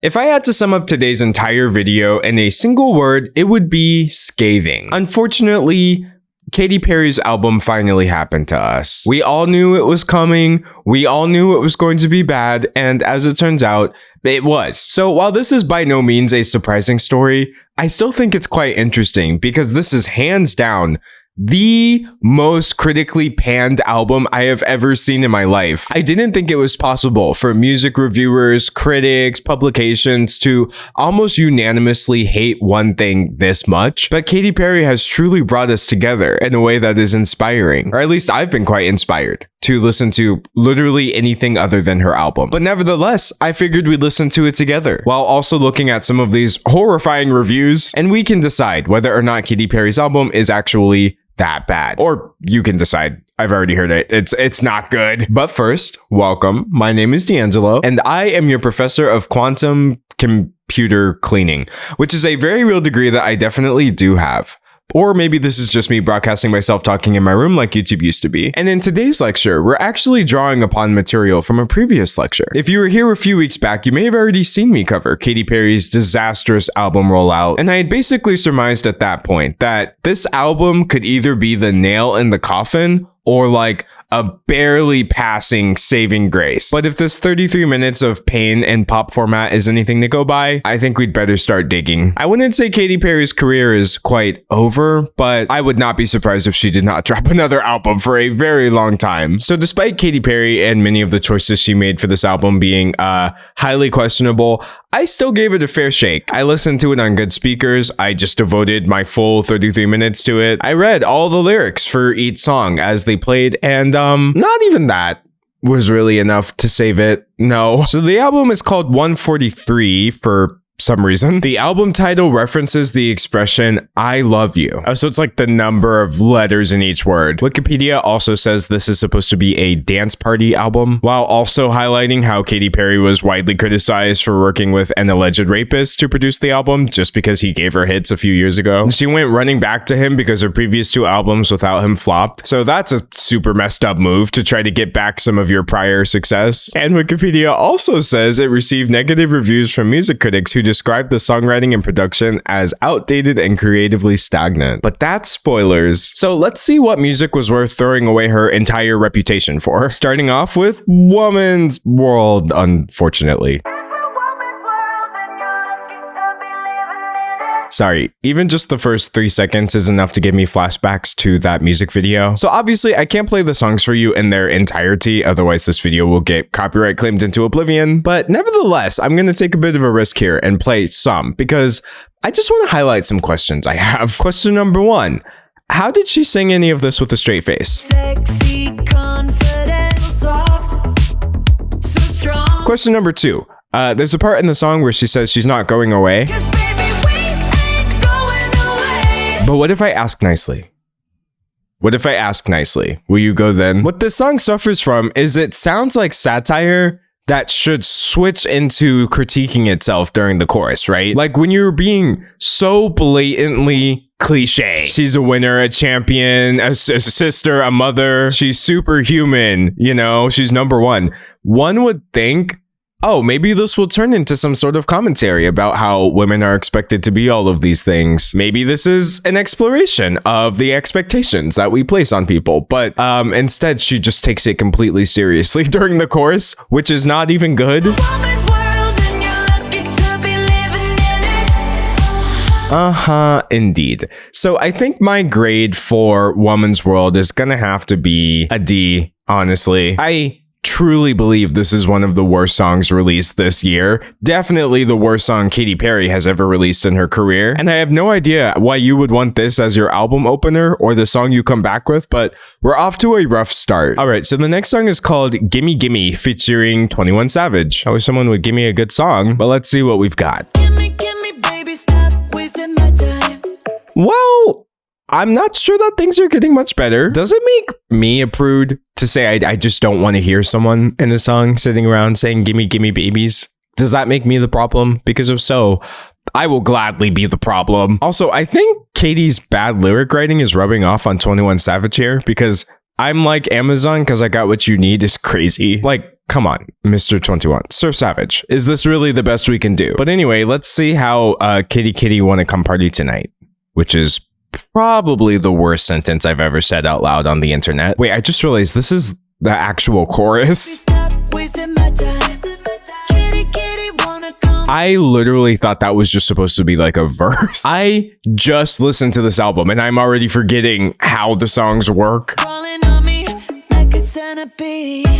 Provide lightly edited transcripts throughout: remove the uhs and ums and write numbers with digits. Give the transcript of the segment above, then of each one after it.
If I had to sum up today's entire video in a single word, it would be scathing. Unfortunately, Katy Perry's album finally happened to us. We all knew it was coming, we all knew it was going to be bad, and as it turns out, it was. So while this is by no means a surprising story, I still think it's quite interesting because this is hands down the most critically panned album I have ever seen in my life. I didn't think it was possible for music reviewers, critics, publications to almost unanimously hate one thing this much, but Katy Perry has truly brought us together in a way that is inspiring, or at least I've been quite inspired to listen to literally anything other than her album. But nevertheless, I figured we'd listen to it together while also looking at some of these horrifying reviews, and we can decide whether or not Katy Perry's album is actually that bad. Or you can decide. I've already heard it. It's not good. But first, welcome. My name is D'Angelo, and I am your professor of quantum computer cleaning, which is a very real degree that I definitely do have. Or maybe this is just me broadcasting myself talking in my room like YouTube used to be. And in today's lecture, we're actually drawing upon material from a previous lecture. If you were here a few weeks back, you may have already seen me cover Katy Perry's disastrous album rollout. And I had basically surmised at that point that this album could either be the nail in the coffin or like a barely passing saving grace. But if this 33 minutes of pain and pop format is anything to go by, I think we'd better start digging. I wouldn't say Katy Perry's career is quite over, but I would not be surprised if she did not drop another album for a very long time. So despite Katy Perry and many of the choices she made for this album being highly questionable, I still gave it a fair shake. I listened to it on good speakers. I just devoted my full 33 minutes to it. I read all the lyrics for each song as they played, and not even that was really enough to save it. No. So the album is called 143 for some reason. The album title references the expression, I love you. So it's like the number of letters in each word. Wikipedia also says this is supposed to be a dance party album, while also highlighting how Katy Perry was widely criticized for working with an alleged rapist to produce the album just because he gave her hits a few years ago. She went running back to him because her previous two albums without him flopped. So that's a super messed up move to try to get back some of your prior success. And Wikipedia also says it received negative reviews from music critics who described the songwriting and production as outdated and creatively stagnant. But that's spoilers. So let's see what music was worth throwing away her entire reputation for. Starting off with Woman's World, unfortunately. Sorry, even just the first 3 seconds is enough to give me flashbacks to that music video. So obviously I can't play the songs for you in their entirety, otherwise this video will get copyright claimed into oblivion. But nevertheless, I'm gonna take a bit of a risk here and play some because I just want to highlight some questions I have. Question number 1. How did she sing any of this with a straight face? Sexy, confident, soft, so strong. Question number 2. There's a part in the song where she says she's not going away. But what if I ask nicely? What if I ask nicely? Will you go then? What this song suffers from is it sounds like satire that should switch into critiquing itself during the chorus, right? Like when you're being so blatantly cliche. She's a winner, a champion, a sister, a mother. She's superhuman, you know, she's number one. One would think, oh, maybe this will turn into some sort of commentary about how women are expected to be all of these things. Maybe this is an exploration of the expectations that we place on people. But instead, she just takes it completely seriously during the chorus, which is not even good. Indeed. So I think my grade for Woman's World is gonna have to be a D, honestly. I truly believe this is one of the worst songs released this year. Definitely the worst song Katy Perry has ever released in her career. And I have no idea why you would want this as your album opener or the song you come back with, but we're off to a rough start. All right, so the next song is called Gimme Gimme featuring 21 Savage. I wish someone would give me a good song, but let's see what we've got. Gimme, gimme, baby, stop wasting my time. Well, I'm not sure that things are getting much better. Does it make me a prude to say I just don't want to hear someone in a song sitting around saying, gimme, gimme babies? Does that make me the problem? Because if so, I will gladly be the problem. Also, I think Katy's bad lyric writing is rubbing off on 21 Savage here because I'm like Amazon because I got what you need is crazy. Like, Come on, Mr. 21. Sir Savage, is this really the best we can do? But anyway, let's see how Kitty Kitty wanna come party tonight, which is probably the worst sentence I've ever said out loud on the internet. Wait, I just realized this is the actual chorus. I literally thought that was just supposed to be like a verse. I just listened to this album and I'm already forgetting how the songs work.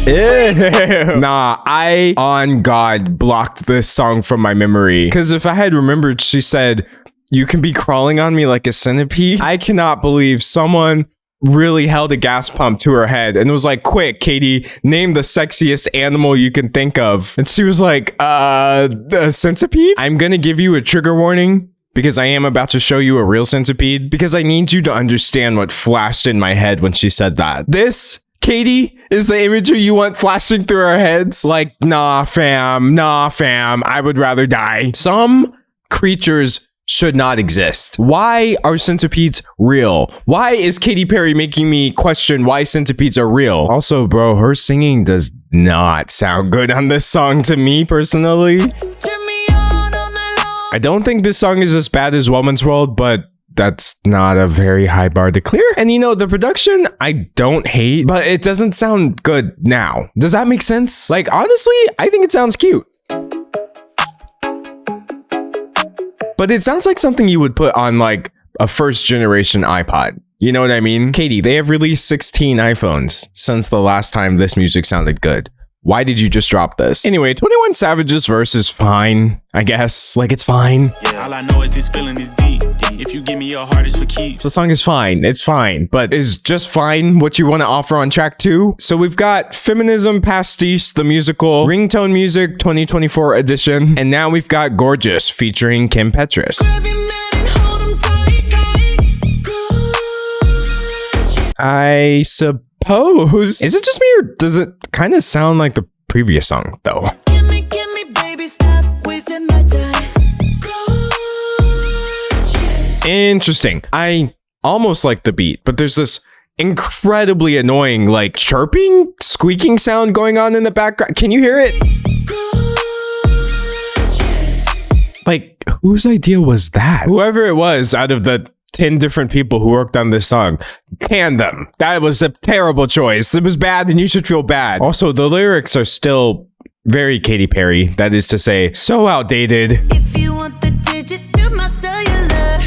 Nah, I, on God, blocked this song from my memory. Because if I had remembered, she said, "You can be crawling on me like a centipede." I cannot believe someone really held a gas pump to her head and was like, "Quick, Katie, name the sexiest animal you can think of." And she was like, a centipede? I'm gonna give you a trigger warning because I am about to show you a real centipede because I need you to understand what flashed in my head when she said that. This, Katie, is the imagery you want flashing through our heads? Like, nah, fam, I would rather die. Some creatures should not exist. Why are centipedes real? Why is Katy Perry making me question why centipedes are real? Also, bro, her singing does not sound good on this song to me personally. I don't think this song is as bad as Woman's World, but that's not a very high bar to clear. And you know, the production, I don't hate, but it doesn't sound good now. Does that make sense? Like, honestly, I think it sounds cute. But it sounds like something you would put on like a first generation iPod. You know what I mean? Katie, they have released 16 iPhones since the last time this music sounded good. Why did you just drop this? Anyway, 21 Savage's verse is fine, I guess. Like, it's fine. Yeah, all I know is this feeling is deep. If you give me your heart, it's for keeps. The song is fine. It's fine. But is just fine what you want to offer on track 2? So we've got Feminism Pastiche, the musical, Ringtone Music 2024 edition. And now we've got Gorgeous featuring Kim Petras. I suppose. Is it just me or does it kind of sound like the previous song though? Gimme, baby, stop wasting my time. Interesting. I almost like the beat, but there's this incredibly annoying like chirping, squeaking sound going on in the background. Can you hear it? Like, whose idea was that? Whoever it was out of the 10 different people who worked on this song, can them. That was a terrible choice. It was bad and you should feel bad. Also, the lyrics are still very Katy Perry. That is to say, so outdated. If you want the digits to my cellular.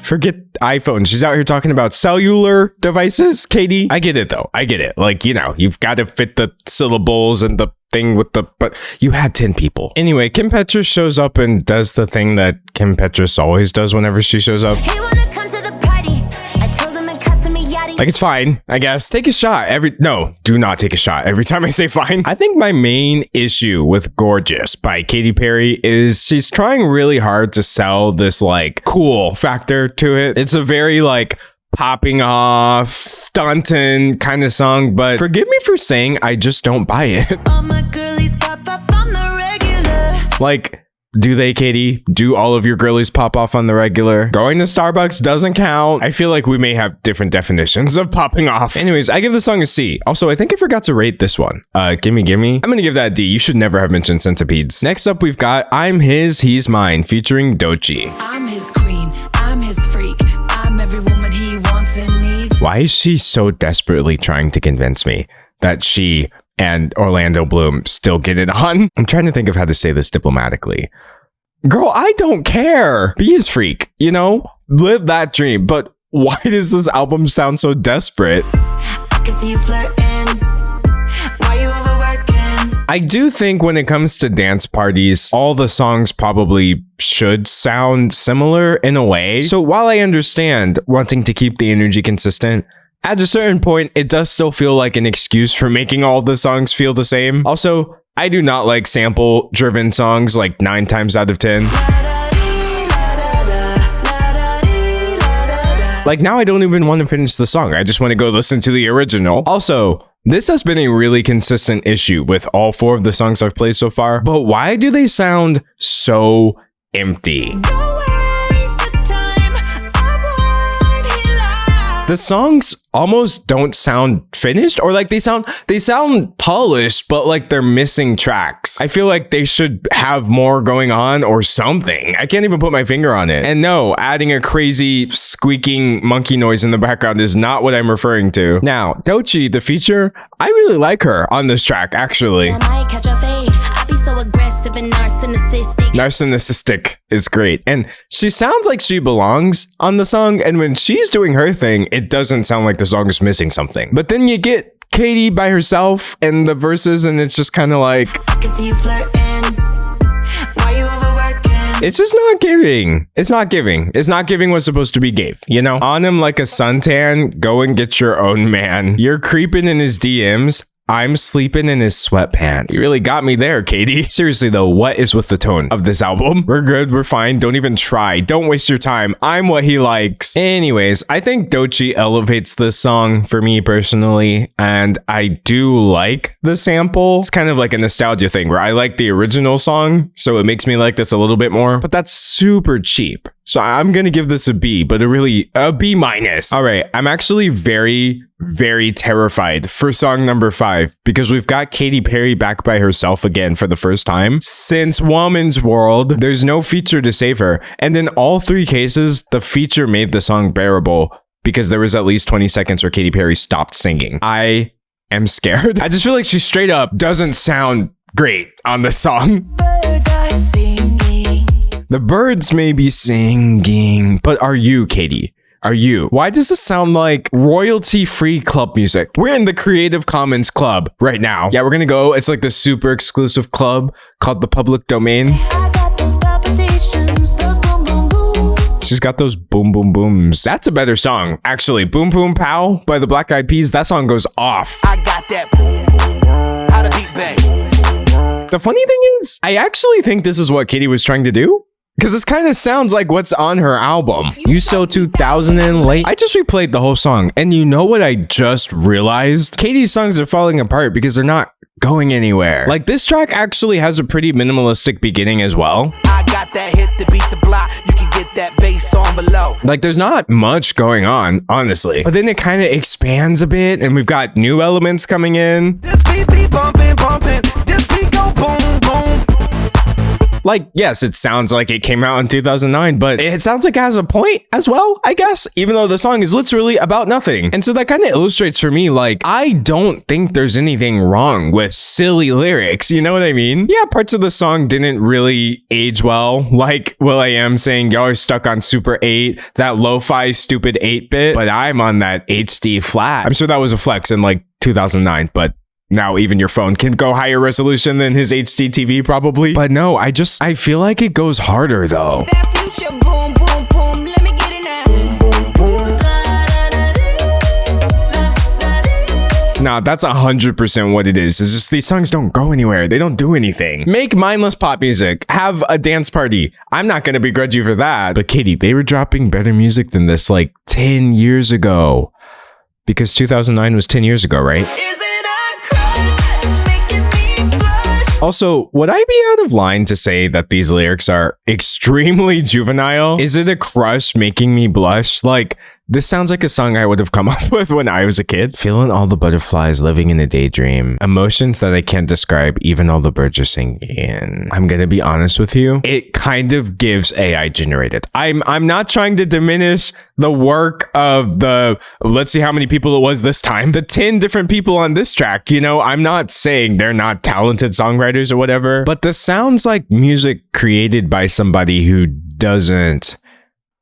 Forget iPhone. She's out here talking about cellular devices, Katie. I get it though. I get it. Like, you know, you've got to fit the syllables and the thing with the, but you had 10 people. Anyway, Kim Petras shows up and does the thing that Kim Petras always does whenever she shows up. He wanna come to the party. I told him it cost me yachty. Like, it's fine, I guess. Take a shot no, do not take a shot every time I say fine. I think my main issue with Gorgeous by Katy Perry is she's trying really hard to sell this like cool factor to it. It's a very like popping off, stunting kind of song, but forgive me for saying I just don't buy it. All my girlies pop up on the regular. Like, do they, Katie? Do all of your girlies pop off on the regular? Going to Starbucks doesn't count. I feel like we may have different definitions of popping off. Anyways, I give the song a C. Also, I think I forgot to rate this one. Gimme. I'm gonna give that a D. You should never have mentioned centipedes. Next up, we've got I'm His, He's Mine featuring Doechii. I'm his queen. I'm his freak. I'm every woman he wants and needs. Why is she so desperately trying to convince me that she and Orlando Bloom still get it on? I'm trying to think of how to say this diplomatically. Girl, I don't care. Be his freak, you know? Live that dream. But why does this album sound so desperate? I can see you flirting. Why you overworking? I do think when it comes to dance parties, all the songs probably should sound similar in a way. So while I understand wanting to keep the energy consistent, at a certain point, it does still feel like an excuse for making all the songs feel the same. Also, I do not like sample-driven songs like 9 times out of 10. Like now I don't even want to finish the song. I just want to go listen to the original. Also, this has been a really consistent issue with all 4 of the songs I've played so far, but why do they sound so empty? The songs almost don't sound finished, or like they sound polished, but like they're missing tracks. I feel like they should have more going on or something. I can't even put my finger on it. And no, adding a crazy squeaking monkey noise in the background is not what I'm referring to. Now, Doechii, the feature, I really like her on this track, actually. I might catch a fade. I be so aggressive and narcissistic. Narcissistic is great. And she sounds like she belongs on the song. And when she's doing her thing, it doesn't sound like the song is missing something. But then you get Katy by herself and the verses, and it's just kind of like, I can see you flirting. Why you overworking? it's just not giving. It's not giving. It's not giving what's supposed to be gave, you know? On him like a suntan, go and get your own man. You're creeping in his DMs. I'm sleeping in his sweatpants. You really got me there, Katy. Seriously though, what is with the tone of this album? We're good, we're fine, don't even try. Don't waste your time. I'm what he likes. Anyways, I think Doechii elevates this song for me personally, and I do like the sample. It's kind of like a nostalgia thing where I like the original song, so it makes me like this a little bit more, but that's super cheap. So I'm gonna give this a B, but a B minus. All right, I'm actually very terrified for song number 5 because we've got Katy Perry back by herself again for the first time since Woman's World. There's no feature to save her. And in all 3 cases, the feature made the song bearable because there was at least 20 seconds where Katy Perry stopped singing. I am scared. I just feel like she straight up doesn't sound great on the song. Birds are singing. The birds may be singing, but are you, Katy? Are you? Why does this sound like royalty-free club music? We're in the Creative Commons club right now. Yeah, we're gonna go. It's like the super exclusive club called the Public Domain. I got those palpitations, those boom boom booms. She's got those boom boom booms. That's a better song, actually. Boom Boom Pow by the Black Eyed Peas. That song goes off. I got that boom boom. How to beat bang. The funny thing is, I actually think this is what Katy was trying to do. Because this kind of sounds like what's on her album. You So 2000 and Late. I just replayed the whole song, and you know what I just realized? Katy's songs are falling apart because they're not going anywhere. Like, this track actually has a pretty minimalistic beginning as well. I got that hit to beat the block. You can get that bass on below. Like, there's not much going on, honestly. But then it kind of expands a bit, and we've got new elements coming in. This beat be bumping, bumping. This beat go boom, boom. Like, yes, it sounds like it came out in 2009, but it sounds like it has a point as well, I guess, even though the song is literally about nothing. And so that kind of illustrates for me, like, I don't think there's anything wrong with silly lyrics, you know what I mean? Yeah, parts of the song didn't really age well, like will.i.am saying, y'all are stuck on Super 8, that lo-fi stupid 8-bit, but I'm on that HD flat. I'm sure that was a flex in like 2009, but now even your phone can go higher resolution than his HD TV probably. But no, I feel like it goes harder though. That future boom boom boom. Let me get it now. Nah, that's 100% what it is. It's just these songs don't go anywhere. They don't do anything. Make mindless pop music. Have a dance party. I'm not gonna begrudge you for that. But Katy, they were dropping better music than this like 10 years ago. Because 2009 was 10 years ago, right? Is it a crush making me blush? Also, would I be out of line to say that these lyrics are extremely juvenile? Is it a crush making me blush? Like, this sounds like a song I would have come up with when I was a kid. Feeling all the butterflies, living in a daydream. Emotions that I can't describe, even all the birds are singing. I'm gonna be honest with you. It kind of gives AI generated. I'm not trying to diminish the work of the, let's see how many people it was this time. The 10 different people on this track, you know, I'm not saying they're not talented songwriters or whatever, but this sounds like music created by somebody who doesn't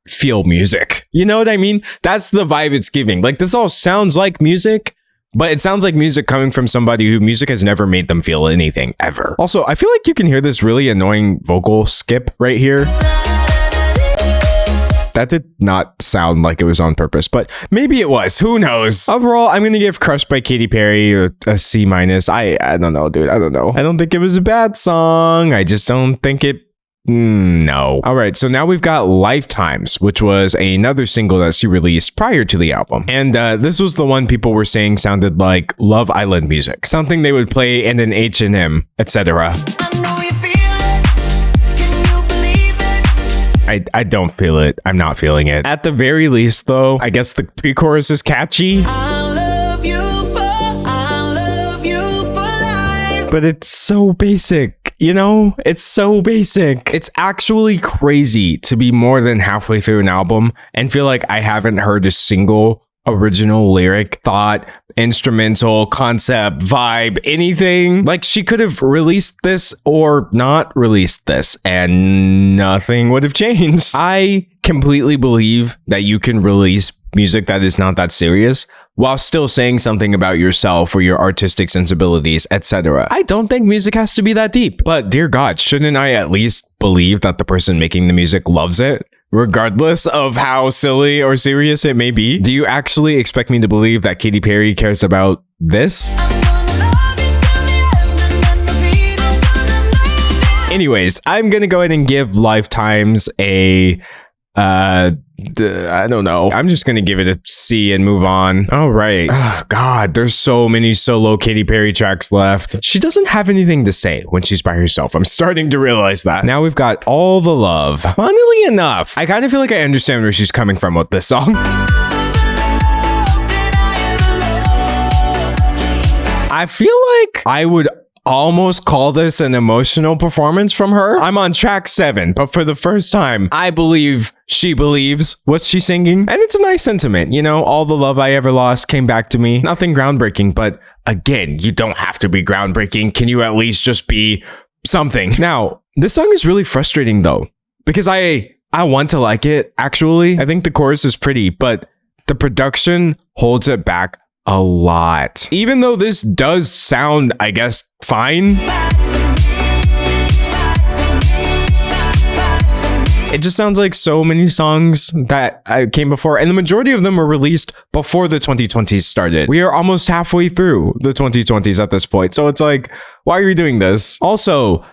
feel music. You know what I mean? That's the vibe it's giving. Like, this all sounds like music, but it sounds like music coming from somebody who music has never made them feel anything ever. Also, I feel like you can hear this really annoying vocal skip right here. That did not sound like it was on purpose, but maybe it was. Who knows? Overall, I'm gonna give Crushed by Katy Perry a C minus. I don't know, dude. I don't know. I don't think it was a bad song. I just don't think it. No. All right, so now we've got Lifetimes, which was another single that she released prior to the album. And this was the one people were saying sounded like Love Island music, something they would play in an H&M, etc. I know you feel it. Can you believe it? I don't feel it. I'm not feeling it. At the very least, though, I guess the pre-chorus is catchy. I love you for life. But it's so basic, you know? It's so basic. It's actually crazy to be more than halfway through an album and feel like I haven't heard a single original lyric, thought, instrumental, concept, vibe, anything. Like, she could have released this or not released this and nothing would have changed. I completely believe that you can release music that is not that serious while still saying something about yourself or your artistic sensibilities, etc. I don't think music has to be that deep. But dear God, shouldn't I at least believe that the person making the music loves it, regardless of how silly or serious it may be? Do you actually expect me to believe that Katy Perry cares about this? Anyways, I'm gonna go ahead and give Lifetimes a I don't know. I'm just gonna give it a C and move on. All right. Oh, God, there's so many solo Katy Perry tracks left. She doesn't have anything to say when she's by herself. I'm starting to realize that. Now we've got All the Love. Funnily enough, I kind of feel like I understand where she's coming from with this song. I feel like I would almost call this an emotional performance from her. I'm on track 7, but for the first time, I believe she believes what she's singing. And it's a nice sentiment, you know, all the love I ever lost came back to me. Nothing groundbreaking, but again, you don't have to be groundbreaking. Can you at least just be something? Now, this song is really frustrating though, because I want to like it, actually. I think the chorus is pretty, but the production holds it back a lot. Even though this does sound, I guess, fine, it just sounds like so many songs that came before, and the majority of them were released before the 2020s started. We are almost halfway through the 2020s at this point, so it's like, why are you doing this? Also,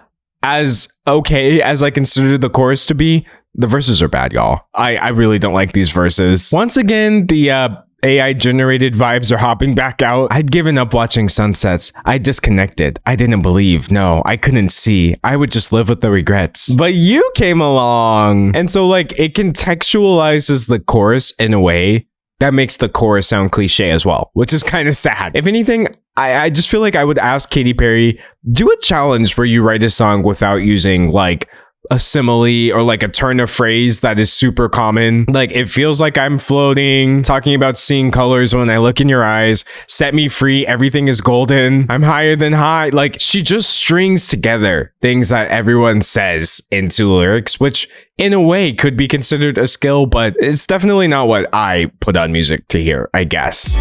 as okay as I consider the chorus to be, the verses are bad, y'all. I really don't like these verses. Once again, the AI generated vibes are hopping back out. I'd given up watching sunsets. I disconnected. I didn't believe. No, I couldn't see. I would just live with the regrets. But you came along. And so like it contextualizes the chorus in a way that makes the chorus sound cliche as well, which is kind of sad. If anything, I just feel like I would ask Katy Perry, do a challenge where you write a song without using like a simile or like a turn of phrase that is super common. Like, it feels like I'm floating, talking about seeing colors when I look in your eyes, set me free, everything is golden, I'm higher than high. Like, she just strings together things that everyone says into lyrics, which in a way could be considered a skill, but it's definitely not what I put on music to hear, I guess.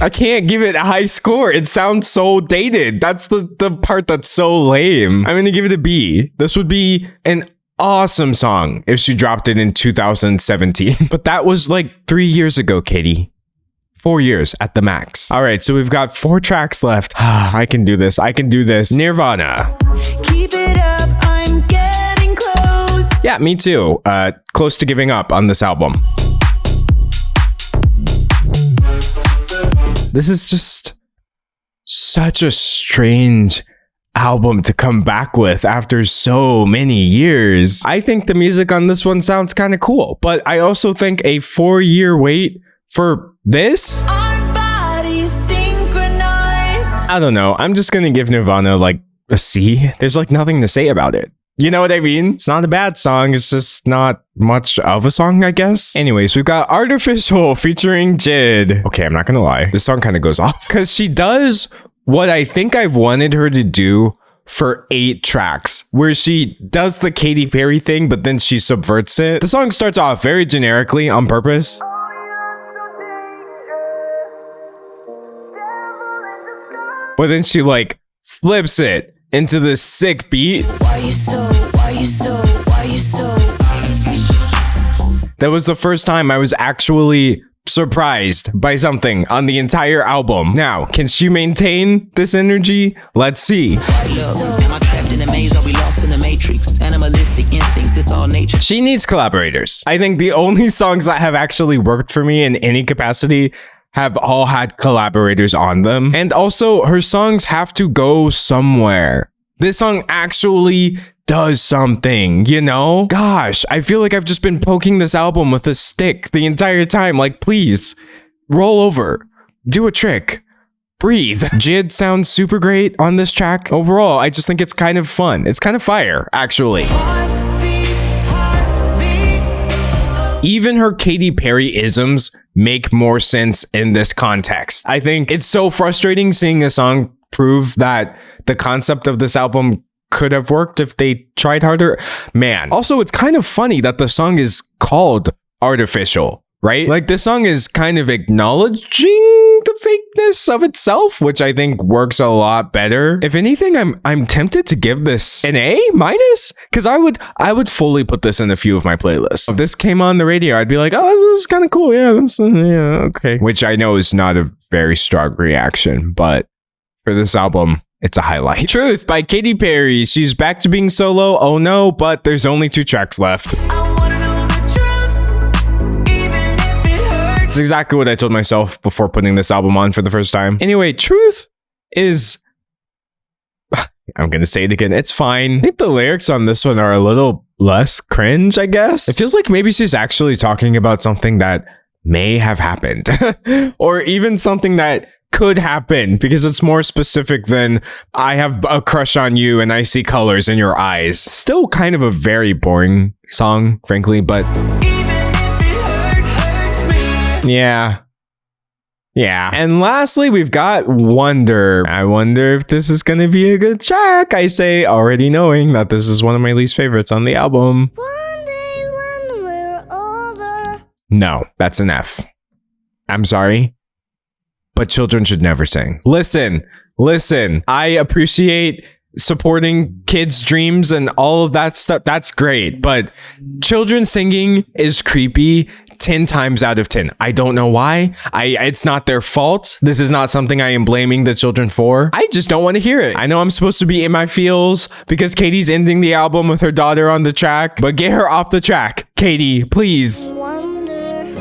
I can't give it a high score. It sounds so dated. That's the part that's so lame. I'm gonna give it a B. This would be an awesome song if she dropped it in 2017. But that was like 3 years ago, Katy. 4 years at the max. All right, so we've got 4 tracks left. I can do this. I can do this. Nirvana. Keep it up, I'm getting close. Yeah, me too. Close to giving up on this album. This is just such a strange album to come back with after so many years. I think the music on this one sounds kind of cool, but I also think a 4-year wait for this? Our bodies synchronized. I don't know. I'm just gonna give Nirvana like a C. There's like nothing to say about it. You know what I mean? It's not a bad song. It's just not much of a song, I guess. Anyways, we've got Artificial featuring Jid. Okay, I'm not gonna lie. This song kind of goes off because she does what I think I've wanted her to do for 8 tracks, where she does the Katy Perry thing, but then she subverts it. The song starts off very generically on purpose. But then she like flips it into this sick beat. Why you so That was the first time I was actually surprised by something on the entire album. Now, can she maintain this energy? Let's see. Am I trapped in a maze? Are we lost in the matrix? Animalistic instincts, it's all nature. She needs collaborators. I think the only songs that have actually worked for me in any capacity have all had collaborators on them. And also, her songs have to go somewhere. This song actually does something, you know? Gosh, I feel like I've just been poking this album with a stick the entire time. Like, please, roll over, do a trick, breathe. Jid sounds super great on this track. Overall, I just think it's kind of fun. It's kind of fire, actually. Even her Katy Perry isms make more sense in this context. I think it's so frustrating seeing a song prove that the concept of this album could have worked if they tried harder. Man. Also, it's kind of funny that the song is called Artificial, right? Like, this song is kind of acknowledging the fakeness of itself, which I think works a lot better. If anything, I'm tempted to give this an A-, because I would fully put this in a few of my playlists. If this came on the radio, I'd be like, oh, this is kind of cool. Yeah, okay. Which I know is not a very strong reaction, but for this album, it's a highlight. Truth by Katy Perry. She's back to being solo. Oh no, but there's only 2 tracks left. That's exactly what I told myself before putting this album on for the first time. Anyway, Truth is... I'm gonna say it again. It's fine. I think the lyrics on this one are a little less cringe, I guess. It feels like maybe she's actually talking about something that may have happened. Or even something that could happen, because it's more specific than I have a crush on you and I see colors in your eyes. Still kind of a very boring song, frankly, but yeah. And lastly, we've got Wonder. I wonder if this is going to be a good track. I say already knowing that this is one of my least favorites on the album. One day when we're older. No, that's an F. I'm sorry, but children should never sing. Listen. I appreciate supporting kids' dreams and all of that stuff. That's great. But children singing is creepy 10 times out of 10. I don't know why. It's not their fault. This is not something I am blaming the children for. I just don't want to hear it. I know I'm supposed to be in my feels because Katy's ending the album with her daughter on the track, but get her off the track. Katy, please. One day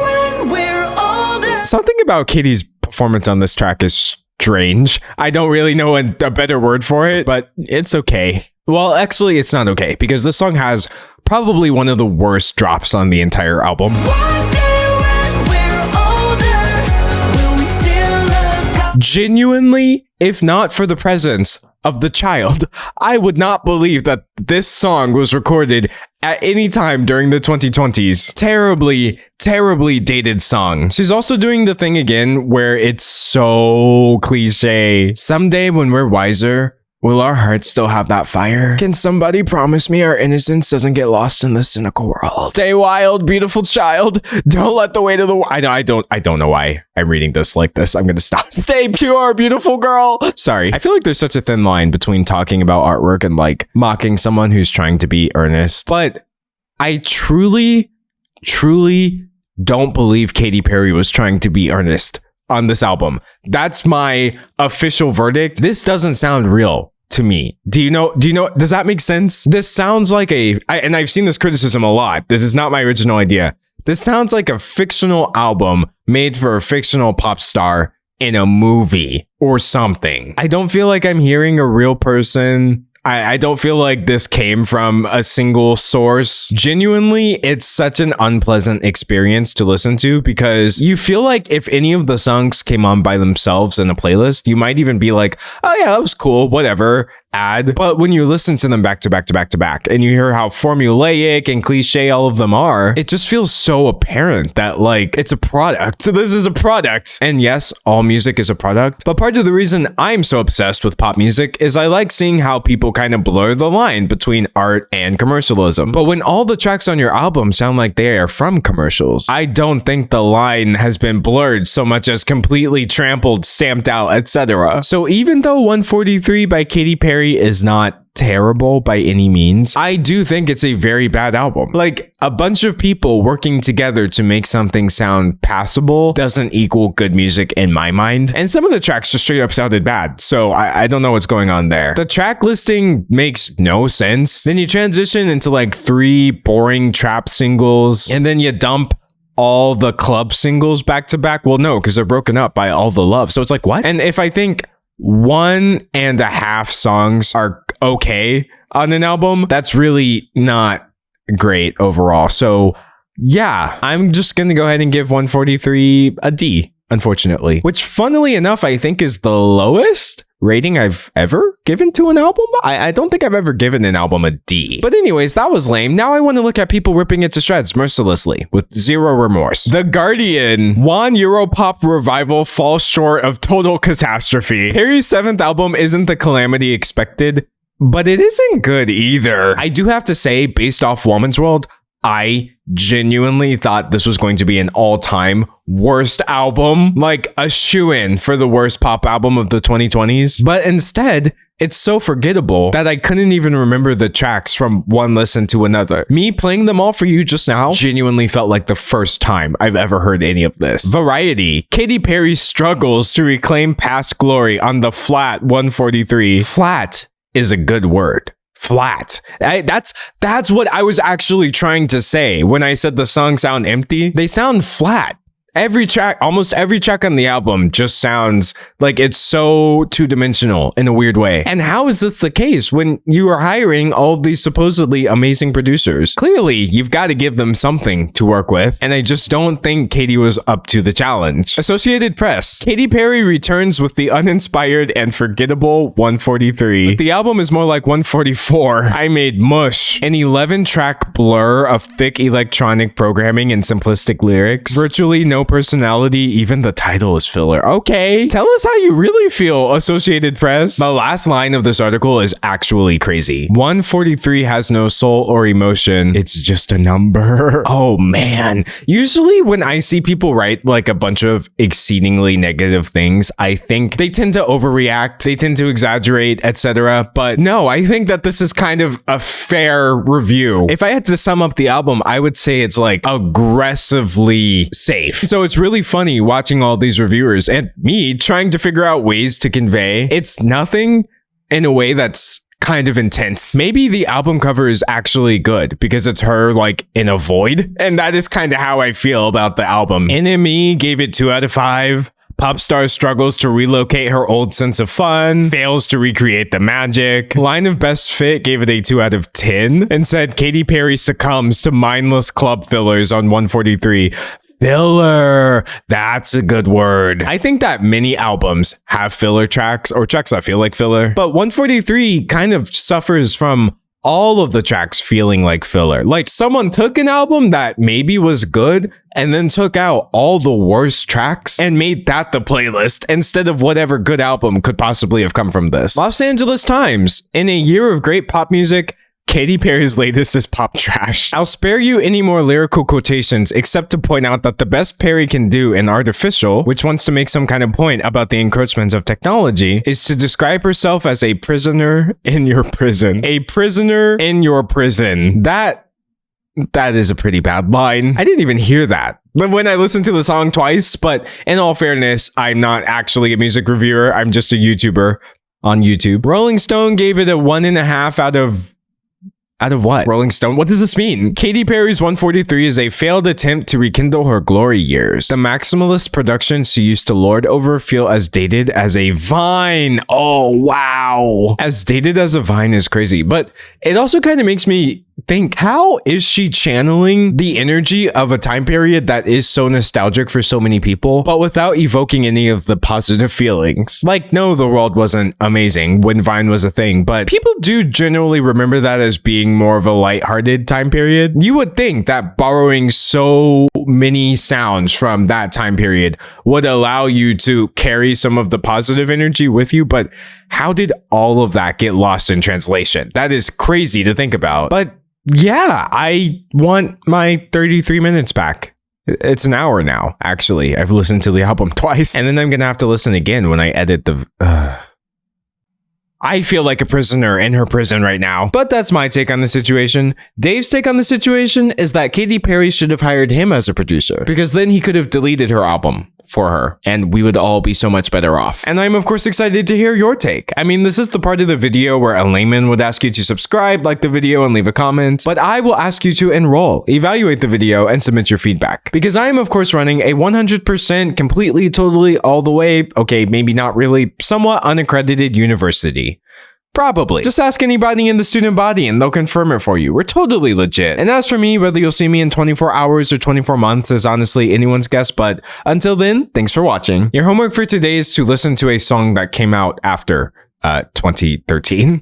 when we're older. Something about Katy's performance on this track is strange. I don't really know a better word for it, but it's okay. Well, actually, it's not okay, because this song has probably one of the worst drops on the entire album. One day when we're older, will we still look up? Genuinely, if not for the presence of the child, I would not believe that this song was recorded at any time during the 2020s. Terribly dated song. She's also doing the thing again where it's so cliche. Someday when we're wiser, will our hearts still have that fire? Can somebody promise me our innocence doesn't get lost in the cynical world? Stay wild, beautiful child. Don't let the weight of the... I don't know why I'm reading this like this. I'm gonna stop. Stay pure, beautiful girl. Sorry. I feel like there's such a thin line between talking about artwork and like mocking someone who's trying to be earnest. But I truly don't believe Katy Perry was trying to be earnest on this album. That's my official verdict. This doesn't sound real to me. Do you know, does that make sense? This sounds like and I've seen this criticism a lot. This is not my original idea. This sounds like a fictional album made for a fictional pop star in a movie or something. I don't feel like I'm hearing a real person. I don't feel like this came from a single source. Genuinely, it's such an unpleasant experience to listen to because you feel like if any of the songs came on by themselves in a playlist, you might even be like, oh yeah, that was cool, whatever, add. But when you listen to them back to back to back to back and you hear how formulaic and cliche all of them are, it just feels so apparent that like it's a product. So this is a product. And yes, all music is a product. But part of the reason I'm so obsessed with pop music is I like seeing how people kind of blur the line between art and commercialism. But when all the tracks on your album sound like they are from commercials, I don't think the line has been blurred so much as completely trampled, stamped out, etc. So even though 143 by Katy Perry is not terrible by any means, I do think it's a very bad album. Like, a bunch of people working together to make something sound passable doesn't equal good music in my mind. And some of the tracks just straight up sounded bad. So I don't know what's going on there. The track listing makes no sense. Then you transition into like 3 boring trap singles, and then you dump all the club singles back to back. Well, no, because they're broken up by All the Love. So it's like, what? And if I think 1.5 songs are okay on an album, that's really not great overall. So yeah, I'm just gonna go ahead and give 143 a D, unfortunately. Which, funnily enough, I think is the lowest rating I've ever given to an album. I don't think I've ever given an album a D. But anyways, that was lame. Now I want to look at people ripping it to shreds mercilessly with zero remorse. The Guardian, One Europop revival falls short of total catastrophe. Perry's 7th album isn't the calamity expected, but it isn't good either. I do have to say, based off Woman's World, I genuinely thought this was going to be an all-time worst album, like a shoo-in for the worst pop album of the 2020s. But instead, it's so forgettable that I couldn't even remember the tracks from one listen to another. Me playing them all for you just now genuinely felt like the first time I've ever heard any of this. Variety, Katy Perry struggles to reclaim past glory on the flat 143. Flat is a good word. Flat. That's what I was actually trying to say when I said the songs sound empty. They sound flat. Every track, almost every track on the album just sounds like it's so two-dimensional in a weird way. And how is this the case when you are hiring all of these supposedly amazing producers? Clearly, you've got to give them something to work with, and I just don't think Katy was up to the challenge. Associated Press, Katy Perry returns with the uninspired and forgettable 143. But the album is more like 144. I made mush. An 11-track blur of thick electronic programming and simplistic lyrics. Virtually no personality, even the title is filler. Okay, tell us how you really feel, Associated Press. The last line of this article is actually crazy. 143 has no soul or emotion. It's just a number. Oh man. Usually when I see people write like a bunch of exceedingly negative things, I think they tend to overreact, they tend to exaggerate, etc. But no, I think that this is kind of a fair review. If I had to sum up the album, I would say it's like aggressively safe. So it's really funny watching all these reviewers and me trying to figure out ways to convey it's nothing in a way that's kind of intense. Maybe the album cover is actually good because it's her like in a void, and that is kind of how I feel about the album. NME gave it 2 out of 5. Popstar struggles to relocate her old sense of fun, fails to recreate the magic. Line of Best Fit gave it a 2 out of 10 and said Katy Perry succumbs to mindless club fillers on 143. Filler. That's a good word. I think that many albums have filler tracks or tracks that feel like filler, but 143 kind of suffers from all of the tracks feeling like filler. Like someone took an album that maybe was good and then took out all the worst tracks and made that the playlist instead of whatever good album could possibly have come from this. Los Angeles Times, in a year of great pop music, Katy Perry's latest is pop trash. I'll spare you any more lyrical quotations except to point out that the best Perry can do in Artificial, which wants to make some kind of point about the encroachments of technology, is to describe herself as a prisoner in your prison. A prisoner in your prison. That is a pretty bad line. I didn't even hear that when I listened to the song twice, but in all fairness, I'm not actually a music reviewer. I'm just a YouTuber on YouTube. Rolling Stone gave it a 1.5 out of what? Rolling Stone? What does this mean? Katy Perry's 143 is a failed attempt to rekindle her glory years. The maximalist productions she used to lord over feel as dated as a Vine. Oh, wow. As dated as a Vine is crazy, but it also kind of makes me think, how is she channeling the energy of a time period that is so nostalgic for so many people, but without evoking any of the positive feelings? Like, no, the world wasn't amazing when Vine was a thing, but people do generally remember that as being more of a lighthearted time period. You would think that borrowing so many sounds from that time period would allow you to carry some of the positive energy with you, but how did all of that get lost in translation? That is crazy to think about. But yeah, I want my 33 minutes back. It's an hour now, actually. I've listened to the album twice, and then I'm gonna have to listen again when I edit the... I feel like a prisoner in her prison right now. But that's my take on the situation. Dave's take on the situation is that Katy Perry should have hired him as a producer, because then he could have deleted her album for her, and we would all be so much better off. And I'm of course excited to hear your take. I mean, this is the part of the video where a layman would ask you to subscribe, like the video, and leave a comment, but I will ask you to enroll, evaluate the video, and submit your feedback. Because I am of course running a 100% completely, totally, all the way, okay, maybe not really, somewhat unaccredited university. Probably. Just ask anybody in the student body and they'll confirm it for you. We're totally legit. And as for me, whether you'll see me in 24 hours or 24 months is honestly anyone's guess, but until then, thanks for watching. Your homework for today is to listen to a song that came out after 2013.